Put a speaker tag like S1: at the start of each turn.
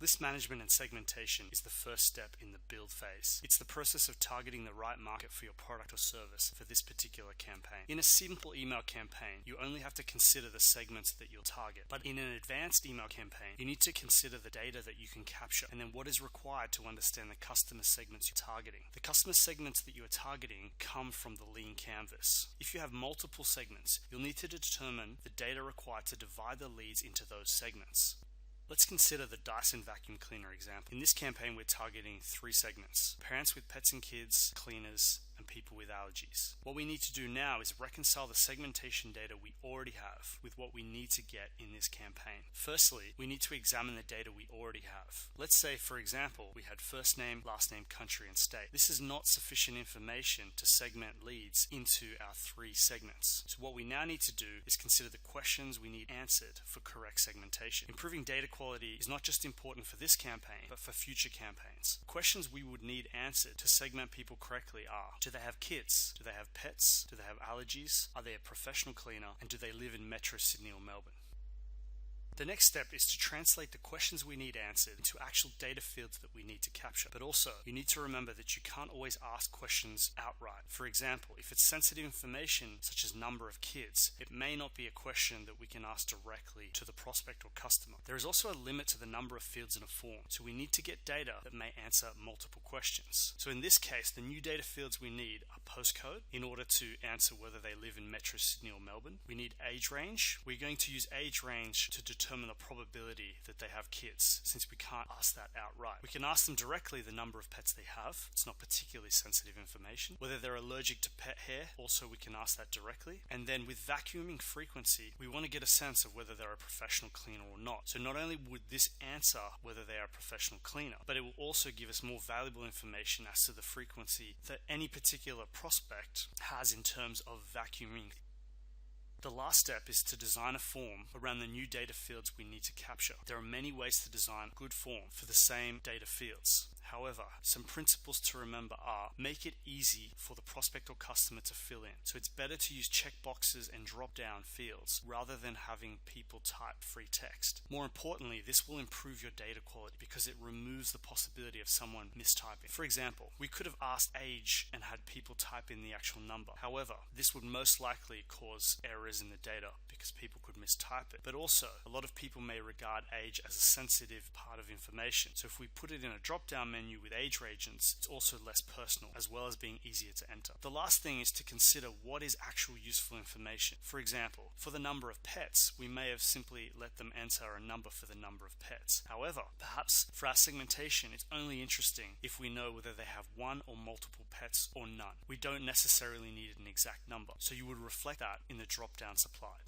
S1: List management and segmentation is the first step in the build phase. It's the process of targeting the right market for your product or service for this particular campaign. In a simple email campaign, you only have to consider the segments that you'll target. But in an advanced email campaign, you need to consider the data that you can capture and then what is required to understand the customer segments you're targeting. The customer segments that you are targeting come from the lean canvas. If you have multiple segments, you'll need to determine the data required to divide the leads into those segments. Let's consider the Dyson vacuum cleaner example. In this campaign, we're targeting 3 segments: parents with pets and kids, cleaners, and people with allergies. What we need to do now is reconcile the segmentation data we already have with what we need to get in this campaign. Firstly, we need to examine the data we already have. Let's say, for example, we had first name, last name, country, and state. This is not sufficient information to segment leads into our 3 segments. So what we now need to do is consider the questions we need answered for correct segmentation. Improving data quality is not just important for this campaign, but for future campaigns. Questions we would need answered to segment people correctly are: do they have kids? Do they have pets? Do they have allergies? Are they a professional cleaner? And do they live in Metro Sydney or Melbourne? The next step is to translate the questions we need answered into actual data fields that we need to capture. But also, you need to remember that you can't always ask questions outright. For example, if it's sensitive information such as number of kids, it may not be a question that we can ask directly to the prospect or customer. There is also a limit to the number of fields in a form, so we need to get data that may answer multiple questions. So in this case, the new data fields we need are postcode in order to answer whether they live in Metro Sydney or Melbourne. We need age range. We're going to use age range to determine the probability that they have kids, since we can't ask that outright. We can ask them directly the number of pets they have. It's not particularly sensitive information. Whether they're allergic to pet hair, also we can ask that directly. And then with vacuuming frequency, we want to get a sense of whether they're a professional cleaner or not. So not only would this answer whether they are a professional cleaner, but it will also give us more valuable information as to the frequency that any particular prospect has in terms of vacuuming. The last step is to design a form around the new data fields we need to capture. There are many ways to design a good form for the same data fields. However, some principles to remember are: make it easy for the prospect or customer to fill in. So it's better to use checkboxes and drop-down fields rather than having people type free text. More importantly, this will improve your data quality because it removes the possibility of someone mistyping. For example, we could have asked age and had people type in the actual number. However, this would most likely cause errors in the data because people could mistype it. But also, a lot of people may regard age as a sensitive part of information. So if we put it in a drop-down menu with age regions, it's also less personal, as well as being easier to enter. The last thing is to consider what is actual useful information. For example, for the number of pets, we may have simply let them enter a number for the number of pets. However, perhaps for our segmentation, it's only interesting if we know whether they have 1 or multiple pets or none. We don't necessarily need an exact number, so you would reflect that in the drop-down supplied.